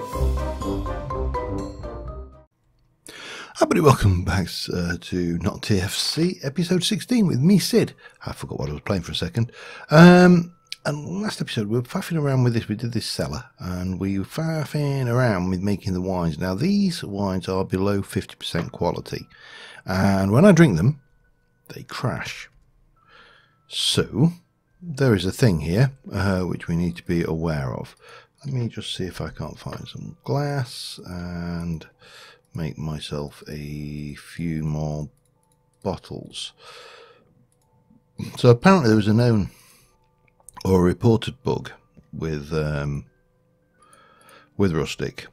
Hi buddy, welcome back to NotTFC episode 16 with me, Sid. I forgot what I was playing for a second. And last episode we were faffing around with this. We did this cellar and we were faffing around with making the wines. Now these wines are below 50% quality, and when I drink them they crash. So there is a thing here which we need to be aware of. Let me just see if I can't find some glass and make myself a few more bottles. So apparently there was a known or reported bug with rustic,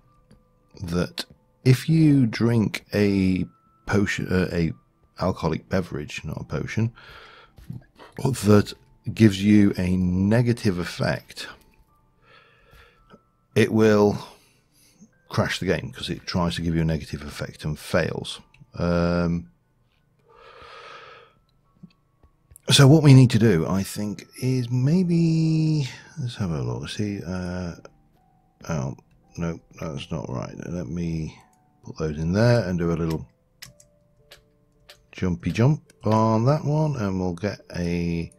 that if you drink a potion, a alcoholic beverage, not a potion, that gives you a negative effect, it will crash the game because it tries to give you a negative effect and fails. So what we need to do, I think, is maybe, let's have a look. See, oh no, that's not right. Let me put those in there and do a little jumpy jump on that one, and we'll get a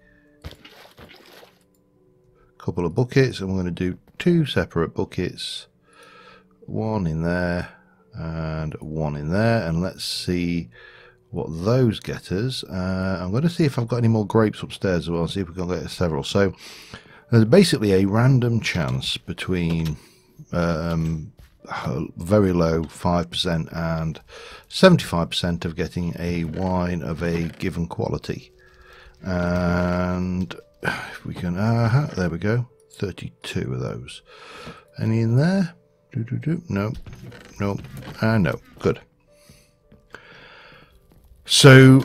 couple of buckets, and we're going to do two separate buckets. One in there and one in there, and let's see what those get us. I'm going to see if I've got any more grapes upstairs as well, see if we can get several. So there's basically a random chance between very low 5% and 75% of getting a wine of a given quality. And if we can, there we go, 32 of those. Any in there? No, no, no. Good. So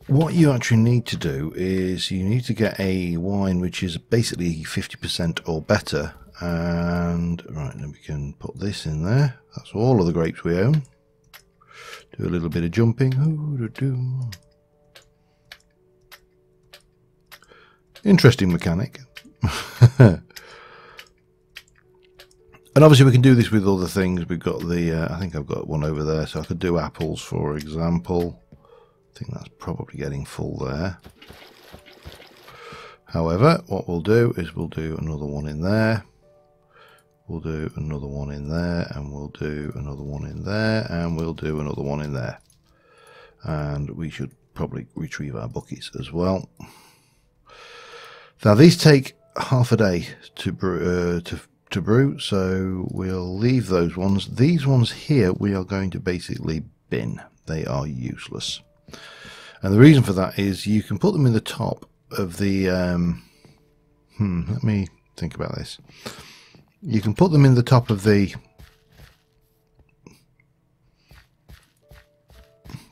what you actually need to do is you need to get a wine which is basically 50% or better. And right, then we can put this in there. That's all of the grapes we own. Do a little bit of jumping. Interesting mechanic. And obviously we can do this with other things. We've got the, I think I've got one over there, so I could do apples, for example. I think that's probably getting full there. However, what we'll do is we'll do another one in there. We'll do another one in there, and we'll do another one in there, and we'll do another one in there. And we should probably retrieve our buckets as well. Now these take half a day to brew, so we'll leave those ones. These ones here we are going to basically bin. They are useless, and the reason for that is you can put them in the top of the let me think about this. You can put them in the top of the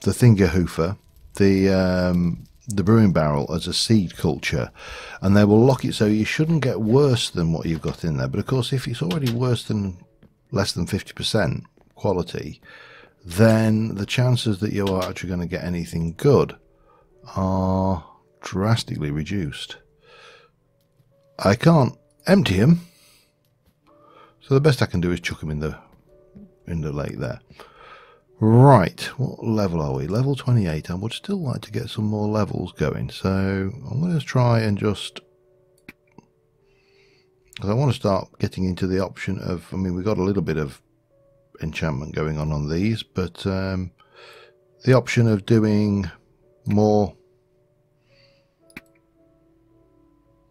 thingerhoofer, the brewing barrel, as a seed culture, and they will lock it so you shouldn't get worse than what you've got in there. But of course, if it's already less than 50% quality, then the chances that you are actually going to get anything good are drastically reduced. I can't empty them, so the best I can do is chuck them in the lake there. Right, what level are we? Level 28. I would still like to get some more levels going, so I'm going to try and just, because I want to start getting into the option of, I mean, we've got a little bit of enchantment going on these, but the option of doing more.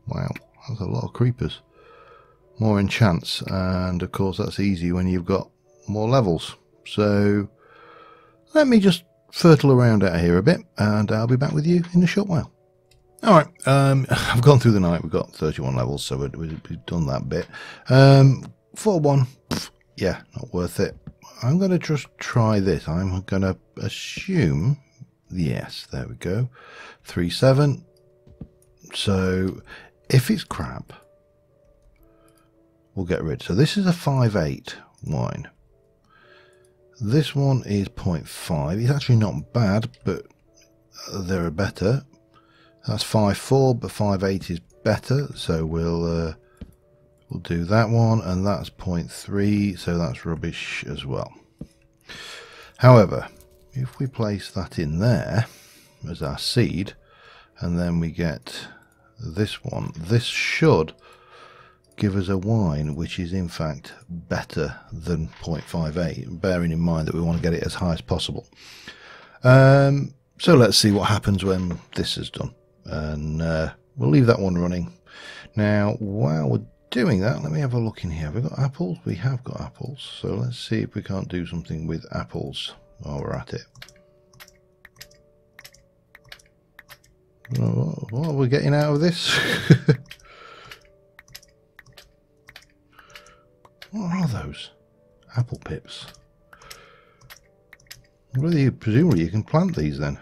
Wow, that's a lot of creepers. More enchants, and of course that's easy when you've got more levels. So let me just fertile around out here a bit, and I'll be back with you in a short while. Alright, I've gone through the night. We've got 31 levels, so we've done that bit. 4-1, yeah, not worth it. I'm going to just try this. I'm going to assume, yes, there we go, 3-7. So if it's crap, we'll get rid. So this is a 5-8 wine. This one is 0.5. It's actually not bad, but there are better. That's 5-4, but 5-8 is better. So we'll We'll do that one, and that's 0.3, so that's rubbish as well. However, if we place that in there as our seed, and then we get this one, this should give us a wine which is in fact better than 0.58, bearing in mind that we want to get it as high as possible. So let's see what happens when this is done, and we'll leave that one running. Now, while we're doing that, let me have a look in here. Have we got apples? We have got apples, so let's see if we can't do something with apples while we're at it. What are we getting out of this? What are those? Apple pips. Presumably you can plant these then.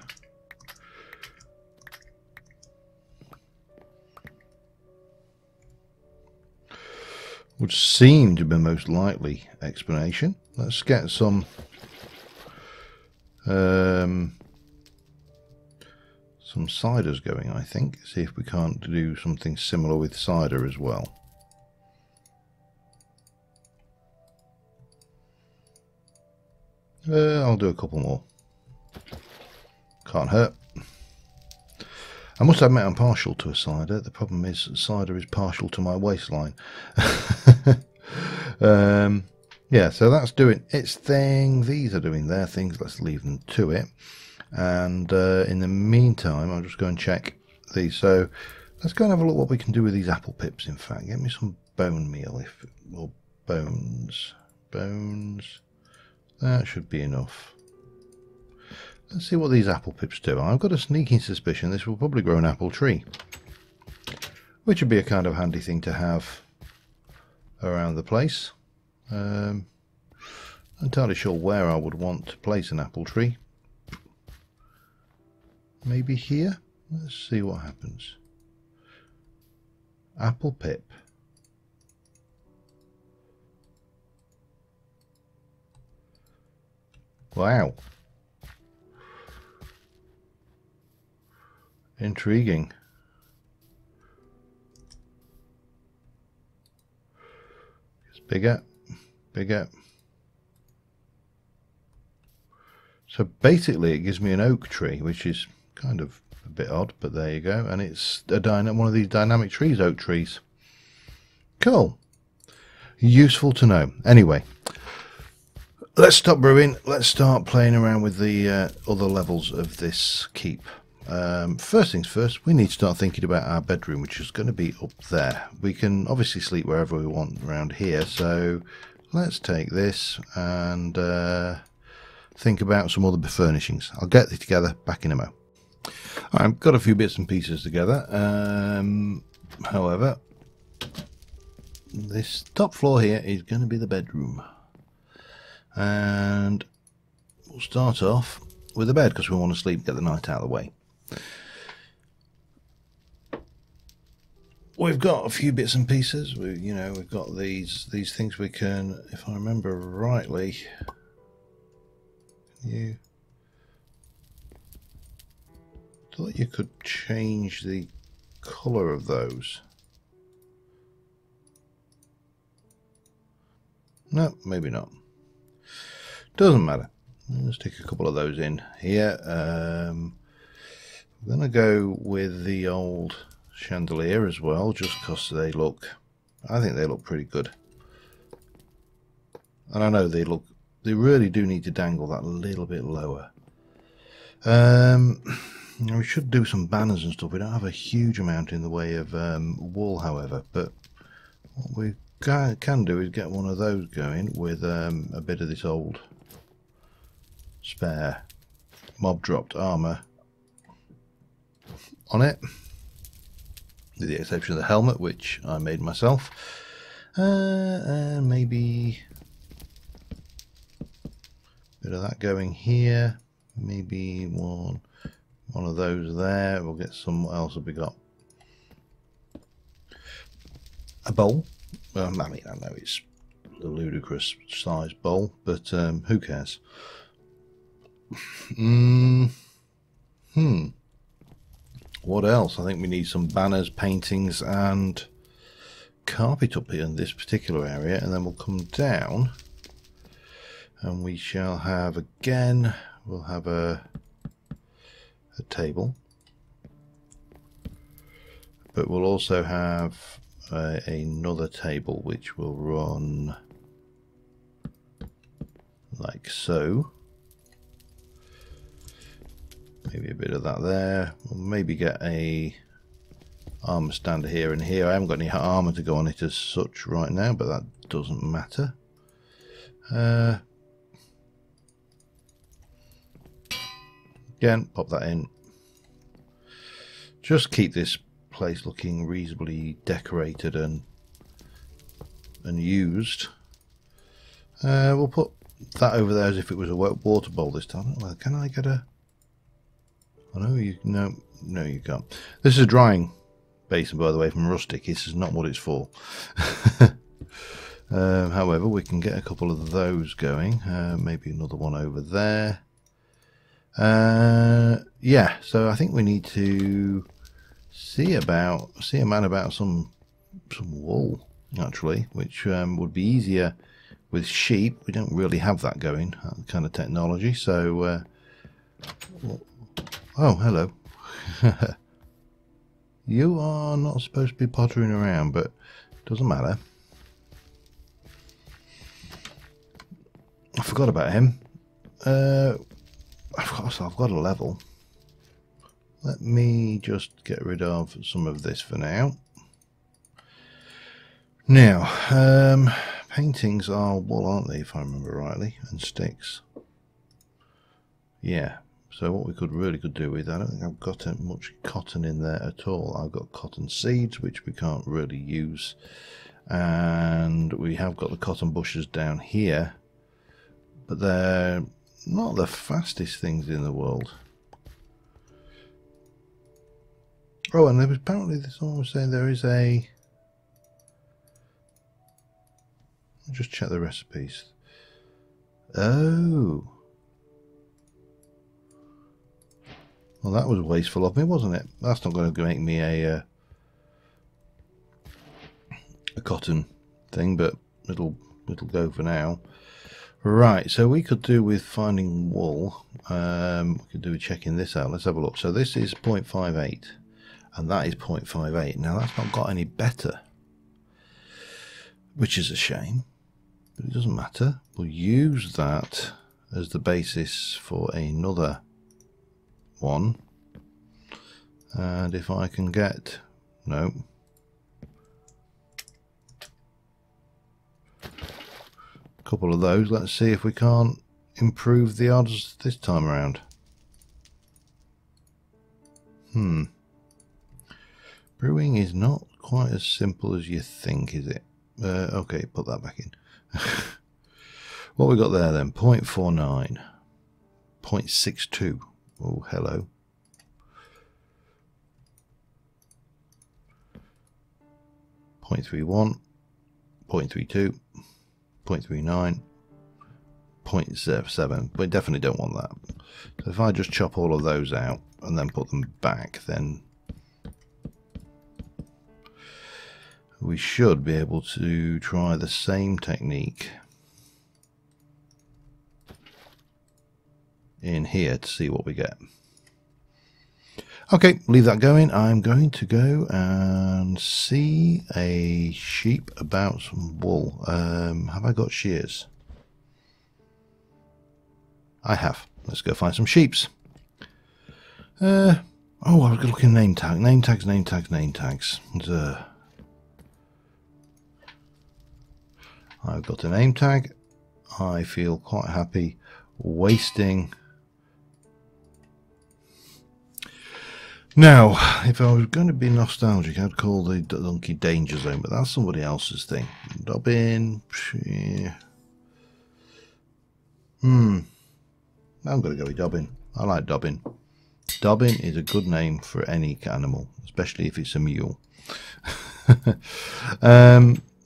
Would seem to be the most likely explanation. Let's get some ciders going, I think. See if we can't do something similar with cider as well. I'll do a couple more. Can't hurt. I must admit I'm partial to a cider. The problem is cider is partial to my waistline. Yeah, so that's doing its thing. These are doing their things. Let's leave them to it. And in the meantime, I'll just go and check these. So let's go and have a look what we can do with these apple pips. In fact, get me some bone meal, or bones. That should be enough. Let's see what these apple pips do. I've got a sneaking suspicion this will probably grow an apple tree, which would be a kind of handy thing to have around the place. Not entirely sure where I would want to place an apple tree. Maybe here? Let's see what happens. Apple pip. Wow. Intriguing. It's bigger. So basically it gives me an oak tree, which is kind of a bit odd, but there you go. And it's one of these dynamic trees, oak trees. Cool. Useful to know. Anyway, let's stop brewing. Let's start playing around with the other levels of this keep. First things first, we need to start thinking about our bedroom, which is going to be up there. We can obviously sleep wherever we want around here, so let's take this and think about some other furnishings. I'll get it together, back in a mo. I've got a few bits and pieces together. However, this top floor here is going to be the bedroom, and we'll start off with the bed because we want to sleep, get the night out of the way. We've got a few bits and pieces. We've got these things we can, if I remember rightly. You thought you could change the colour of those. No, maybe not. Doesn't matter. Let's stick a couple of those in here. I'm going to go with the old chandelier as well, just because I think they look pretty good. And I know they really do need to dangle that a little bit lower. We should do some banners and stuff. We don't have a huge amount in the way of wool, however, but what we can do is get one of those going with a bit of this old spare mob dropped armour on it, with the exception of the helmet, which I made myself, and maybe a bit of that going here, maybe one of those there. We'll get some. What else have we got? A bowl. I mean, I know it's a ludicrous size bowl, but who cares? What else? I think we need some banners, paintings, and carpet up here in this particular area, and then we'll come down and we shall have again, we'll have a table, but we'll also have another table which will run like so. Maybe a bit of that there. We'll maybe get a armor stand here and here. I haven't got any armor to go on it as such right now, but that doesn't matter. Again, pop that in. Just keep this place looking reasonably decorated and used. We'll put that over there as if it was a water bowl this time. Well, can I get a... Oh, no, you can't. This is a drying basin, by the way, from Rustic. This is not what it's for. However, we can get a couple of those going. Maybe another one over there. Yeah, so I think we need to see a man about some wool, actually, which would be easier with sheep. We don't really have that going, that kind of technology. So, oh, hello. You are not supposed to be pottering around, but doesn't matter. I forgot about him. I've got a level. Let me just get rid of some of this for now. Now, paintings are wool, aren't they, if I remember rightly, and sticks. Yeah, so what we really could do with, I don't think I've got much cotton in there at all. I've got cotton seeds, which we can't really use, and we have got the cotton bushes down here, but they're not the fastest things in the world. Oh, and there was apparently someone was saying there is a... I'll just check the recipes. Oh. Well, that was wasteful of me, wasn't it? That's not going to make me a cotton thing, but it'll go for now. Right, so we could do with finding wool. We could do with checking this out. Let's have a look. So this is 0.58, and that is 0.58. Now that's not got any better, which is a shame, but it doesn't matter. We'll use that as the basis for another one, and if I can get a couple of those, let's see if we can't improve the odds this time around. Brewing is not quite as simple as you think, is it? Okay, put that back in. What we got there then? 0.49, 0.62. Oh, hello. 0.31, 0.32, 0.39, 0.7. We definitely don't want that. So if I just chop all of those out and then put them back, then we should be able to try the same technique in here to see what we get. Okay, leave that going. I'm going to go and see a sheep about some wool. Have I got shears? I have. Let's go find some sheeps. Oh, I was looking at name tag. Name tags. I've got a name tag. I feel quite happy wasting. Now, if I was going to be nostalgic, I'd call the donkey Danger Zone, but that's somebody else's thing. Dobbin. Yeah. I'm going to go with Dobbin. I like Dobbin. Dobbin is a good name for any animal, especially if it's a mule.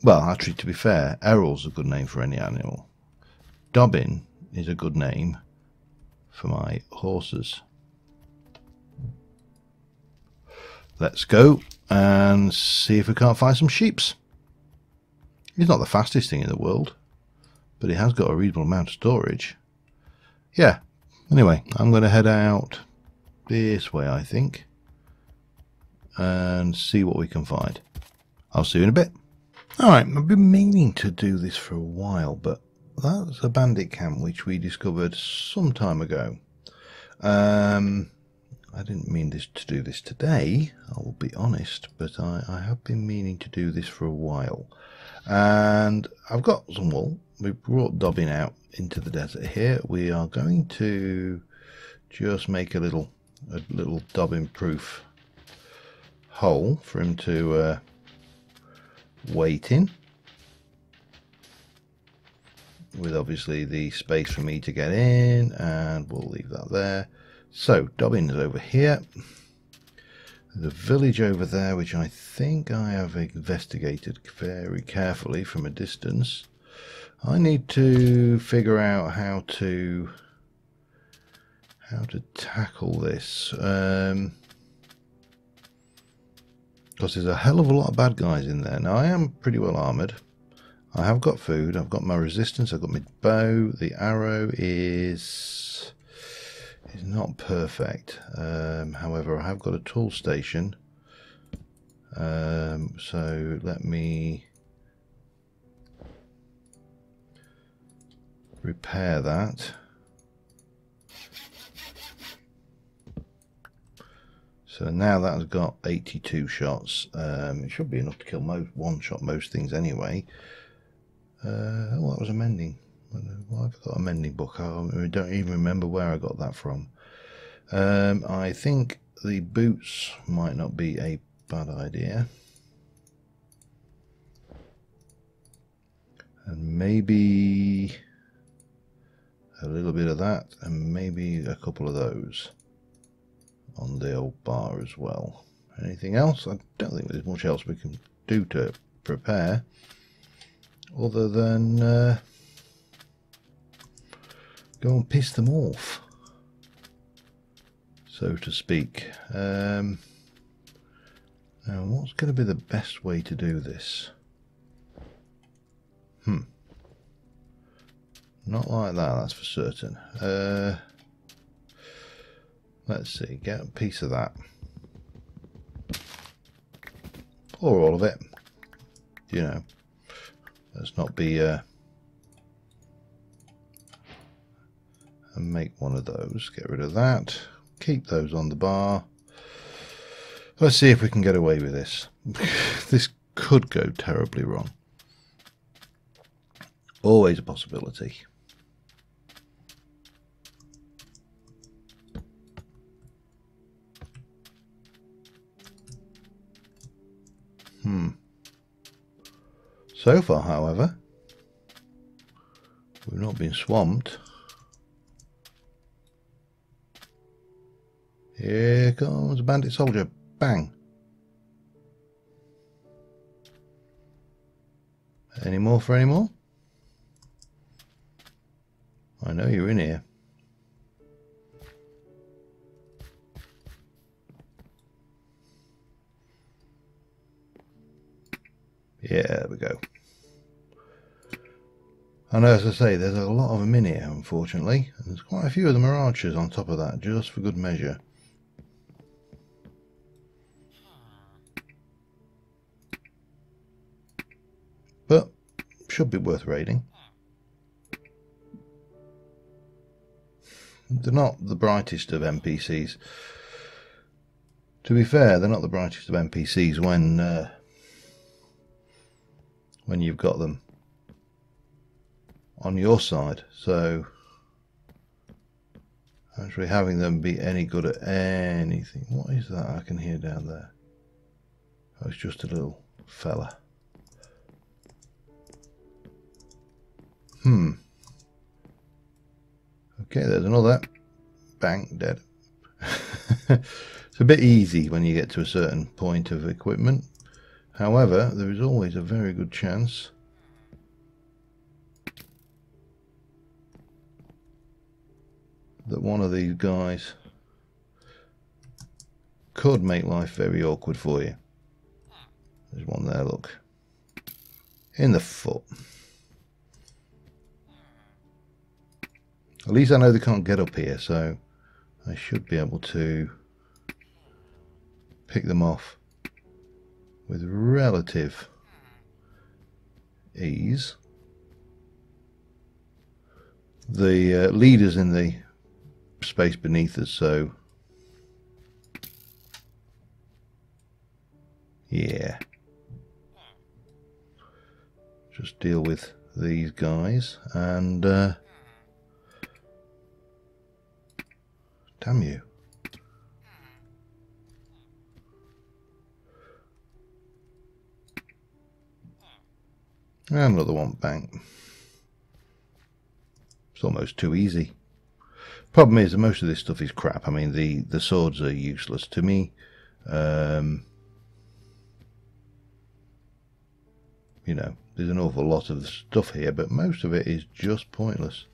Well, actually, to be fair, Errol's a good name for any animal. Dobbin is a good name for my horses. Let's go and see if we can't find some sheeps. He's not the fastest thing in the world, but he has got a reasonable amount of storage. Yeah, anyway, I'm going to head out this way, I think, and see what we can find. I'll see you in a bit. Alright, I've been meaning to do this for a while, but that's a bandit camp which we discovered some time ago. I didn't mean to do this today, I will be honest, but I have been meaning to do this for a while. And I've got some wool. We brought Dobbin out into the desert here. We are going to just make a little Dobbin proof hole for him to wait in, with obviously the space for me to get in, and we'll leave that there. So Dobbin is over here. The village over there, which I think I have investigated very carefully from a distance. I need to figure out how to tackle this, because there's a hell of a lot of bad guys in there. Now I am pretty well armoured. I have got food. I've got my resistance. I've got my bow. The arrow is not perfect. However, I have got a tool station. So let me repair that. So now that's got 82 shots. It should be enough to kill one shot most things anyway. Oh, that was a mending. Well, I've got a mending book. I don't even remember where I got that from. I think the boots might not be a bad idea. And maybe a little bit of that, and maybe a couple of those on the old bar as well. Anything else? I don't think there's much else we can do to prepare, other than go and piss them off, so to speak. Now, what's going to be the best way to do this? Not like that, that's for certain. Let's see, get a piece of that. Or all of it. You know, let's not be... and make one of those. Get rid of that. Keep those on the bar. Let's see if we can get away with this. This could go terribly wrong. Always a possibility. So far, however, we've not been swamped. Here comes a bandit soldier. Bang. Any more for any more? I know you're in here. Yeah, there we go. And as I say, there's a lot of them in here, unfortunately. And there's quite a few of them are archers on top of that, just for good measure. But should be worth raiding. They're not the brightest of NPCs. To be fair, they're not the brightest of NPCs when you've got them on your side. So actually having them be any good at anything. What is that I can hear down there? Oh, it's just a little fella. Okay, there's another. Bang, dead. It's a bit easy when you get to a certain point of equipment. However, there is always a very good chance that one of these guys could make life very awkward for you. There's one there, look. in the foot. At least I know they can't get up here, so I should be able to pick them off with relative ease. The leader's in the space beneath us, so yeah. Just deal with these guys and damn you. And another one, bang. It's almost too easy. Problem is that most of this stuff is crap. I mean, the swords are useless to me. You know, there's an awful lot of stuff here, but most of it is just pointless.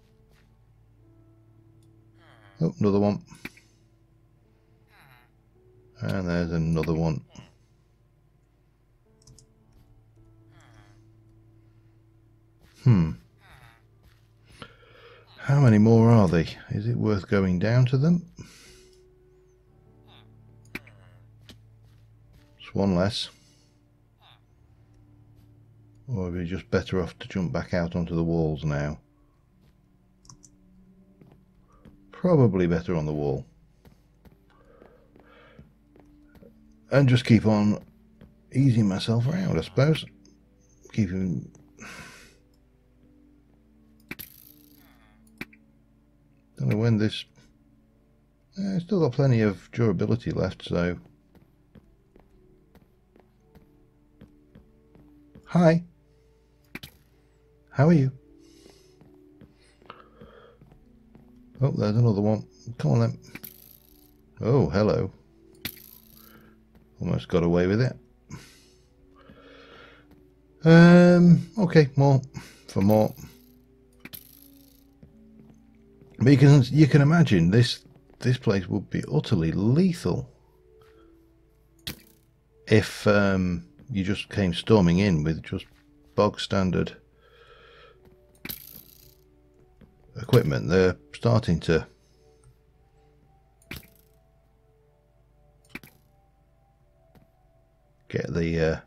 Oh, another one. And there's another one. How many more are they? Is it worth going down to them? It's one less. Or are we just better off to jump back out onto the walls now? Probably better on the wall. And just keep on easing myself around, I suppose. Keeping... Don't know when this... still got plenty of durability left, so... Hi. How are you? Oh, there's another one. Come on then. Oh, hello. Almost got away with it. Okay, more. For more. But you can imagine this place would be utterly lethal if you just came storming in with just bog standard equipment. They're starting to get the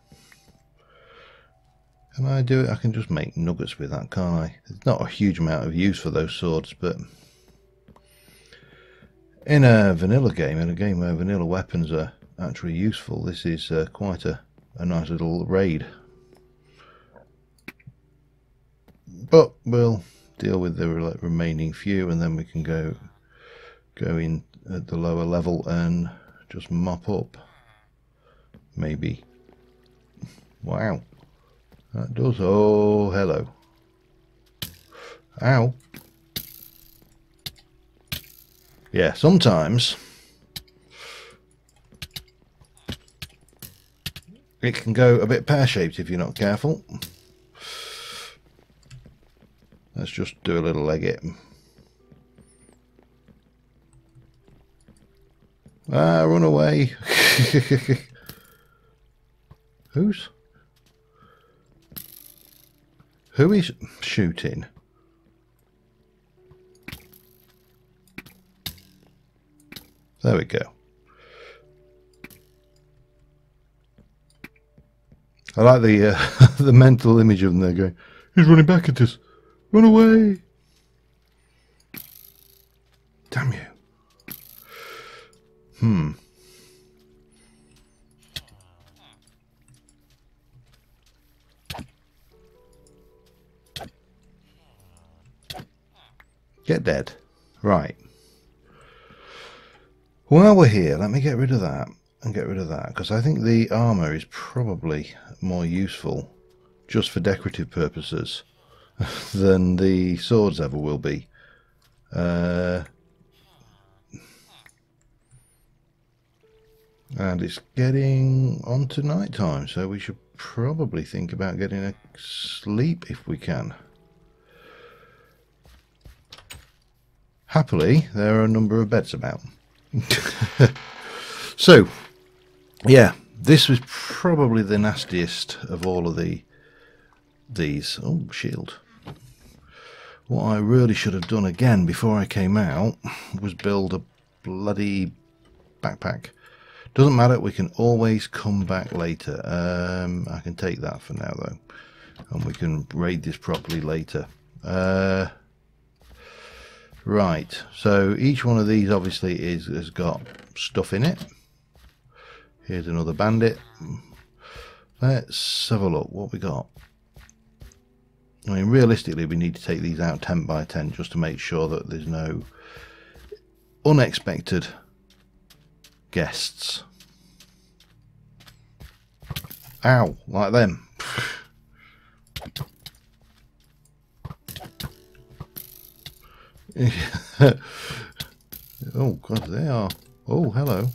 can I do it? I can just make nuggets with that, can't I? There's not a huge amount of use for those swords, but in a vanilla game, in a game where vanilla weapons are actually useful, this is quite a nice little raid. But we'll deal with the remaining few, and then we can go in at the lower level and just mop up. Maybe. Wow. That does. Oh, hello. Ow. Yeah, sometimes it can go a bit pear-shaped if you're not careful. Let's just do a little leg it. Ah, run away. Who is shooting? There we go. I like the the mental image of them there going, he's running back at us. Run away. Damn you. Get dead. Right. While we're here, let me get rid of that and get rid of that, because I think the armour is probably more useful just for decorative purposes than the swords ever will be. And it's getting on to night time, so we should probably think about getting a sleep if we can. Happily, there are a number of beds about. So, yeah, this was probably the nastiest of all of the these. Oh, shield. What I really should have done again before I came out was build a bloody backpack. Doesn't matter, we can always come back later. I can take that for now though, and we can raid this properly later. Right, so each one of these obviously has got stuff in it. Here's another bandit. Let's have a look what we got. I mean, realistically, we need to take these out 10 by 10 just to make sure that there's no unexpected guests. Ow, like them. Oh, God, they are. Oh, hello.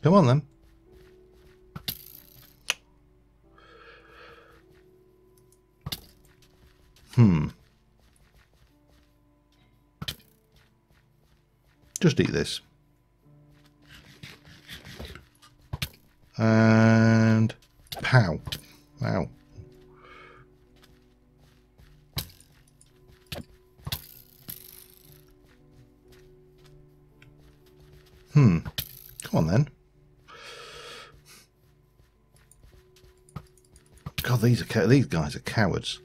Come on, then. Just eat this. And pow. Ow. Come on, then. God, these guys are cowards.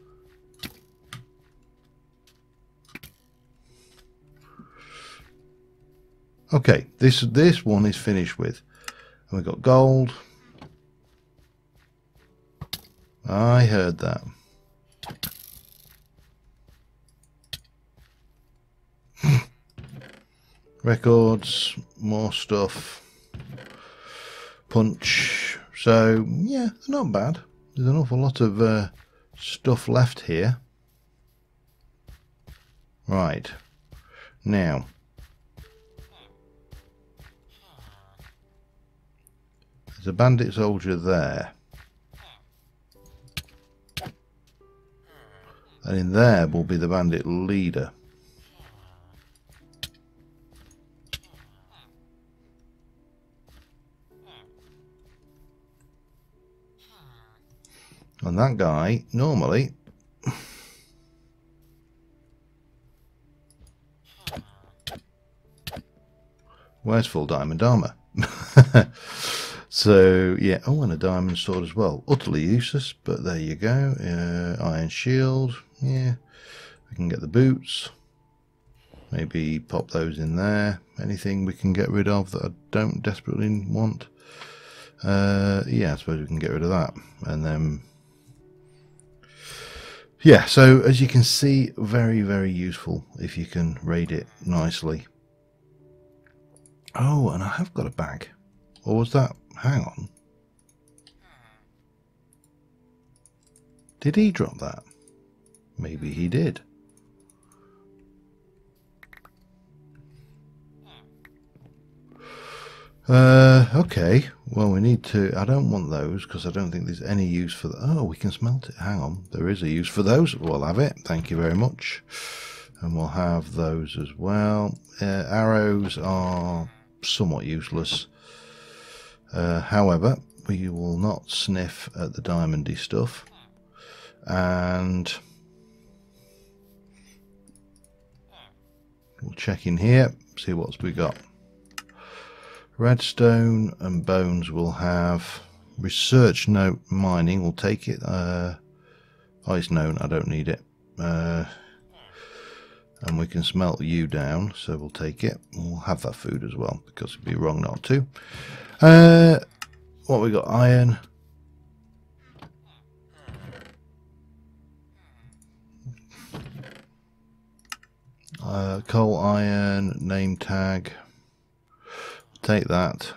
Okay, this one is finished with. And we've got gold. I heard that. Records, more stuff. Punch. So, yeah, not bad. There's an awful lot of stuff left here. Right. Now. There's a bandit soldier there. And in there will be the bandit leader. And that guy, normally... Where's full diamond armor? So, yeah. Oh, and a diamond sword as well. Utterly useless, but there you go. Iron shield. Yeah. We can get the boots. Maybe pop those in there. Anything we can get rid of that I don't desperately want. Yeah, I suppose we can get rid of that. And then... Yeah, so as you can see, very, very useful if you can raid it nicely. Oh, and I have got a bag. Or was that... Hang on. Did he drop that? Maybe he did. Okay. Well, we need to... I don't want those because I don't think there's any use for... Oh, we can smelt it. Hang on. There is a use for those. We'll have it. Thank you very much. And we'll have those as well. Arrows are somewhat useless. However, we will not sniff at the diamondy stuff. And we'll check in here, see what we got. Redstone and bones will have. Research note mining, we'll take it. Oh, it's known, I don't need it. And we can smelt you down, so we'll take it. We'll have that food as well, because it'd be wrong not to. What we got? Iron. Coal, iron, name tag. Take that.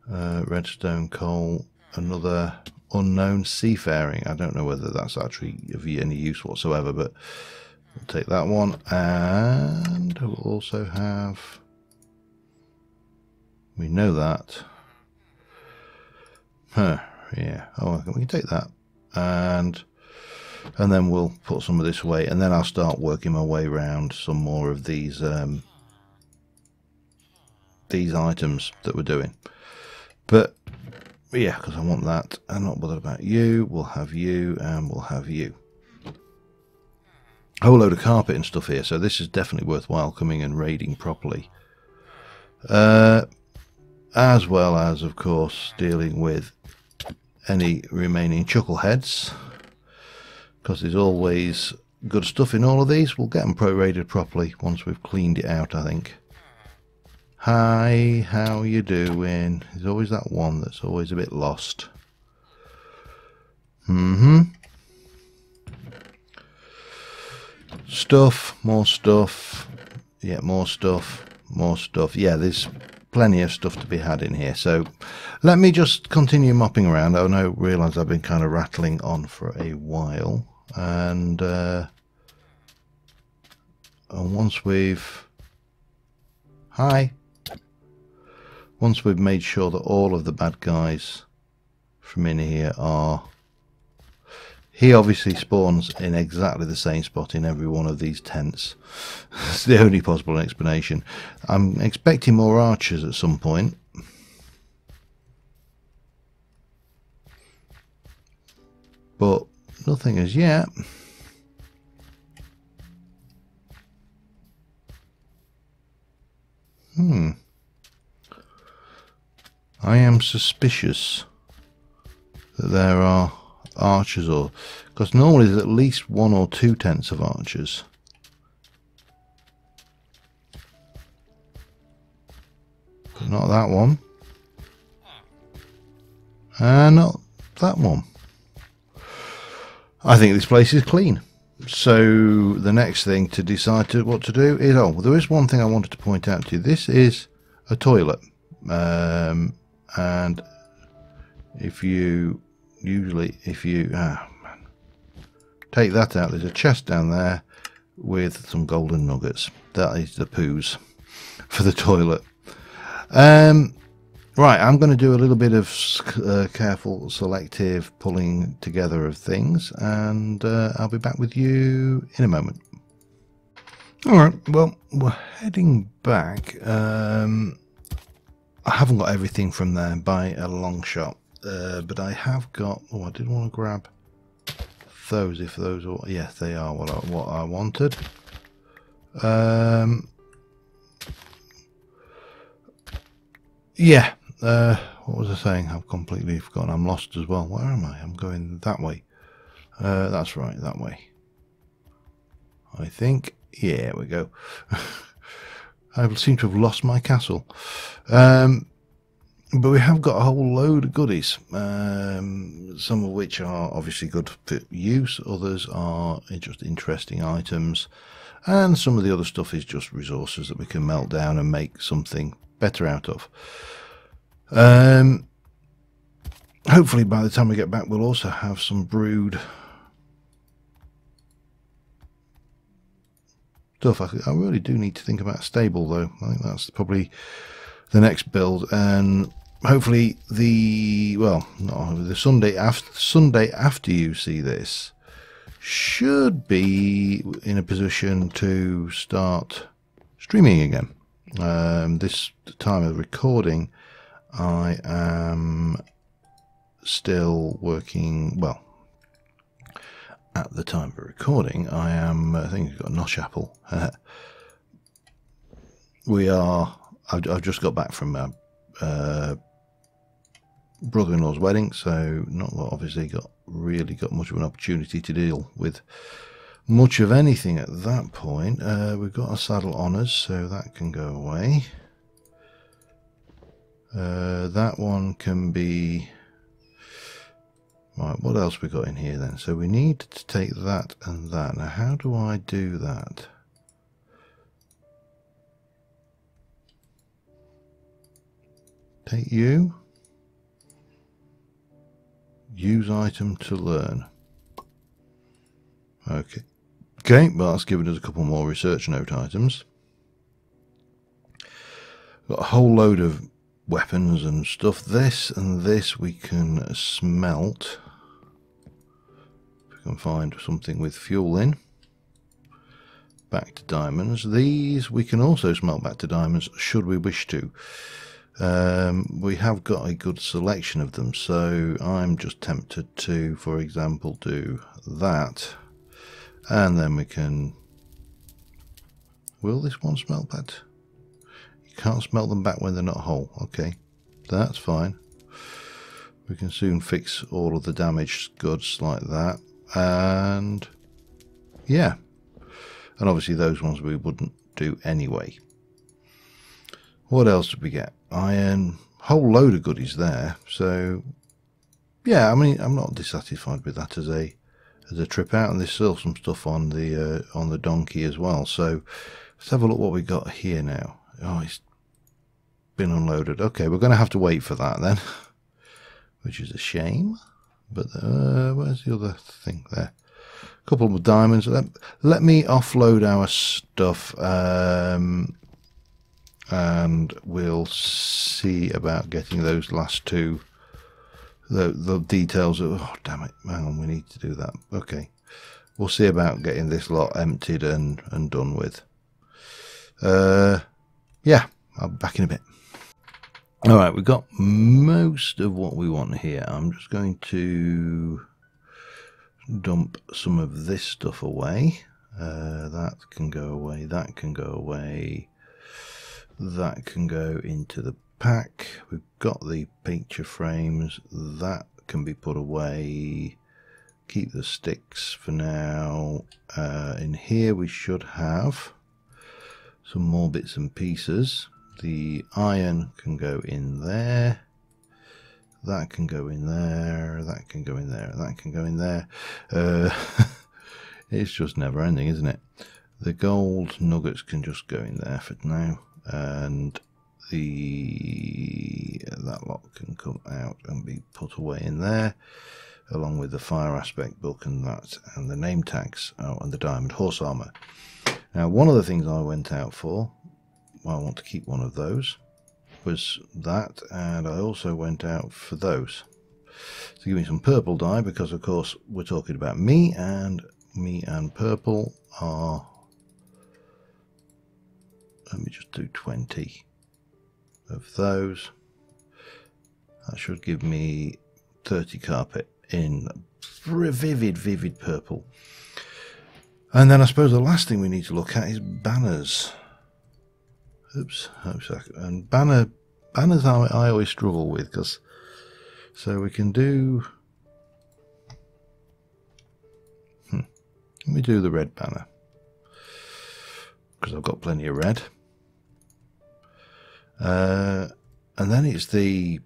Redstone, coal, another unknown seafaring. I don't know whether that's actually of any use whatsoever, but we'll take that one. And we'll also have... We know that. Huh, yeah. Oh, we can take that. And and then we'll put some of this away, and then I'll start working my way around some more of these items that we're doing. But yeah, because I want that. I'm not bothered about you. We'll have you, and we'll have you. A whole load of carpet and stuff here, so this is definitely worthwhile coming and raiding properly. As well as, of course, dealing with any remaining chuckleheads, because there's always good stuff in all of these. We'll get them pro-rated properly once we've cleaned it out, I think. Hi, how you doing? There's always that one that's always a bit lost. Stuff, more stuff. Yeah, more stuff, more stuff. Yeah, there's plenty of stuff to be had in here. So let me just continue mopping around. I realise I've been kind of rattling on for a while. And once we've... Hi. Once we've made sure that all of the bad guys from in here are... He obviously spawns in exactly the same spot in every one of these tents. It's the only possible explanation. I'm expecting more archers at some point. But nothing as yet. I am suspicious that there are archers, or because normally there's at least 1 or 2 tents of archers. But not that one. And not that one. I think this place is clean. So the next thing to decide what to do is, oh, there is one thing I wanted to point out to you. This is a toilet. And if you take that out, there's a chest down there with some golden nuggets. That is the poos for the toilet. Right, I'm going to do a little bit of careful selective pulling together of things, and I'll be back with you in a moment. Alright, well, we're heading back. I haven't got everything from there by a long shot, but I have got... Oh, I did want to grab those, if those are... Yes, they are what I wanted. Yeah, what was I saying? I've completely forgotten. I'm lost as well. Where am I? I'm going that way. That's right, that way. I think. Yeah, we go. I seem to have lost my castle. But we have got a whole load of goodies, some of which are obviously good for use, others are just interesting items, and some of the other stuff is just resources that we can melt down and make something better out of. Hopefully by the time we get back we'll also have some brewed stuff. I really do need to think about a stable though. I think that's probably the next build, and hopefully the Sunday after you see this should be in a position to start streaming again. This time of recording I am still working, well, at the time of recording I am, I think I've got a nosh apple. I've just got back from my brother-in-law's wedding, so not obviously really got much of an opportunity to deal with much of anything at that point. We've got our saddle honours, so that can go away. That one can be... Right, what else we got in here then? So we need to take that and that. Now how do I do that? Take you. Use item to learn. Okay. Okay, well that's given us a couple more research note items. Got a whole load of weapons and stuff. This and this we can smelt. we can find something with fuel in. Back to diamonds. These we can also smelt back to diamonds should we wish to. We have got a good selection of them, so I'm just tempted to, for example, do that, and then we can... Will this one smelt back? You can't smelt them back when they're not whole. Okay, that's fine. We can soon fix all of the damaged goods like that, and yeah. And obviously those ones we wouldn't do anyway. What else did we get? Iron, whole load of goodies there. So yeah, I mean, I'm not dissatisfied with that as a trip out, and there's still some stuff on the donkey as well. So let's have a look what we got here now. Oh, it's been unloaded. Okay, we're going to have to wait for that then, which is a shame. But where's the other thing there? Couple of diamonds. Let me offload our stuff, and we'll see about getting those last two. The details of... Oh, damn it. Hang on, we need to do that. Okay. We'll see about getting this lot emptied and done with. Yeah, I'll be back in a bit. Alright, we've got most of what we want here. I'm just going to dump some of this stuff away. That can go away, that can go away, that can go into the pack. We've got the picture frames, that can be put away. Keep the sticks for now. In here we should have some more bits and pieces. The iron can go in there. That can go in there, that can go in there, that can go in there. It's just never ending, isn't it? The gold nuggets can just go in there for now, and that lot can come out and be put away in there, along with the fire aspect book and that, and the name tags, and the diamond horse armor. Now, one of the things I went out for, well, I want to keep one of those, was that, and I also went out for those to give me some purple dye, because of course we're talking about me and purple are, let me just do 20 of those. That should give me 30 carpet in vivid purple. And then I suppose the last thing we need to look at is banners. Oops, and banners I always struggle with, because so we can do. Let me do the red banner, because I've got plenty of red. And then it's the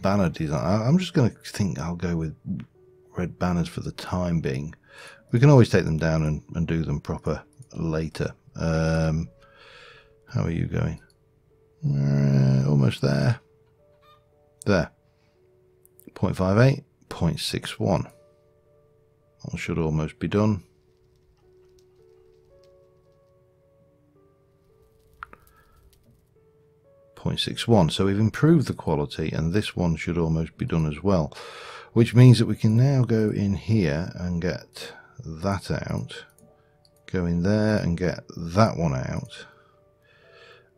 banner design. I'm just going to think I'll go with red banners for the time being. We can always take them down and do them proper later. How are you going? Almost there. There. 0.58, 0.61. That should almost be done. .61. So we've improved the quality, and this one should almost be done as well, which means that we can now go in here and get that out, go in there and get that one out,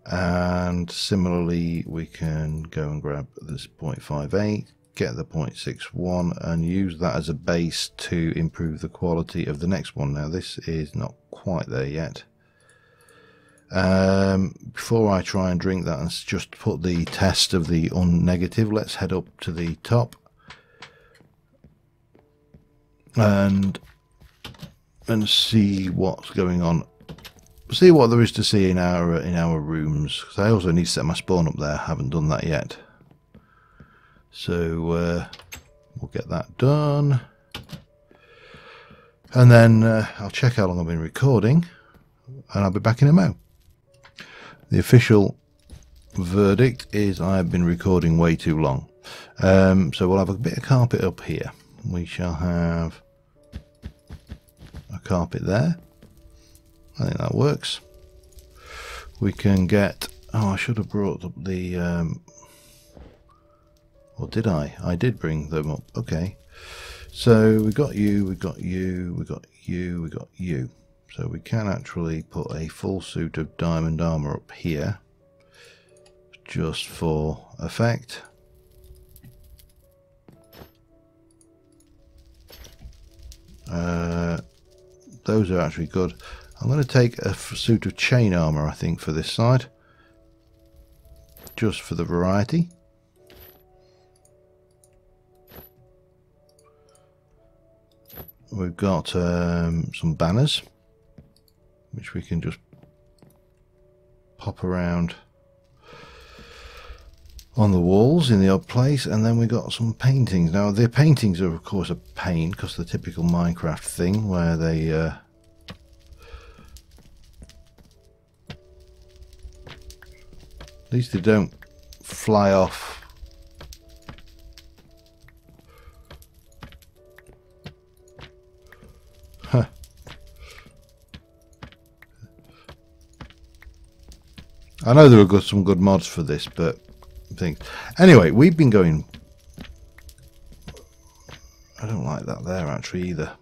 and similarly we can go and grab this 0.58, get the 0.61 and use that as a base to improve the quality of the next one. Now this is not quite there yet. Before I try and drink that and just put the test of the unnegative, let's head up to the top and see what's going on, see what there is to see in our rooms, because I also need to set my spawn up there. I haven't done that yet, so we'll get that done, and then I'll check how long I've been recording, and I'll be back in a mo. The official verdict is I have been recording way too long. So we'll have a bit of carpet up here. We shall have a carpet there. I think that works. We can get... Oh, I should have brought up the... or did I? I did bring them up. Okay. So we got you, we got you, we got you, we got you. So we can actually put a full suit of diamond armor up here, just for effect. Those are actually good. I'm going to take a suit of chain armor, I think, for this side, just for the variety. We've got some banners, which we can just pop around on the walls in the odd place, and then we got some paintings. Now the paintings are of course a pain, because the typical Minecraft thing where they at least they don't fly off. Huh. I know there are some good mods for this, but things. Anyway, we've been going. I don't like that there actually either.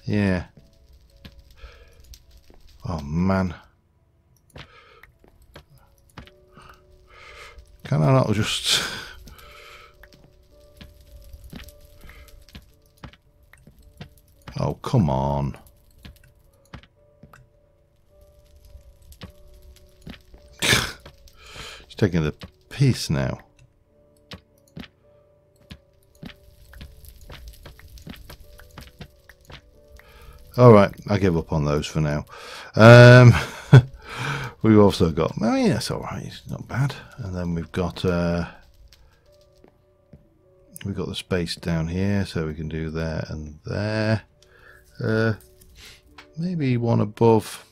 Yeah. Oh man. Can I not just? Oh come on. Taking the piss now. Alright, I give up on those for now. We've also got, oh yeah, that's alright, it's not bad. And then we've got the space down here, so we can do there and there. Maybe one above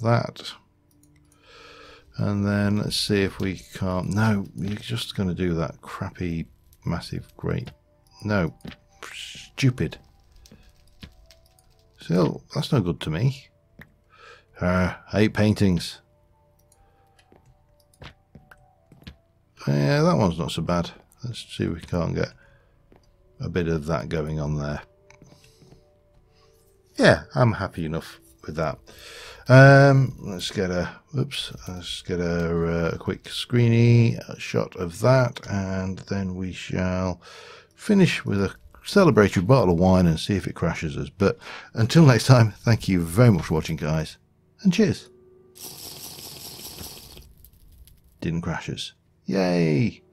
that. And then let's see if we can't. No, you're just going to do that crappy, massive, great. No, stupid. Still, that's no good to me. 8 paintings. Yeah, that one's not so bad. Let's see if we can't get a bit of that going on there. Yeah, I'm happy enough with that. Let's get a quick screeny shot of that, and then we shall finish with a celebratory bottle of wine and see if it crashes us. But until next time, thank you very much for watching, guys, and cheers. Didn't crash us. Yay!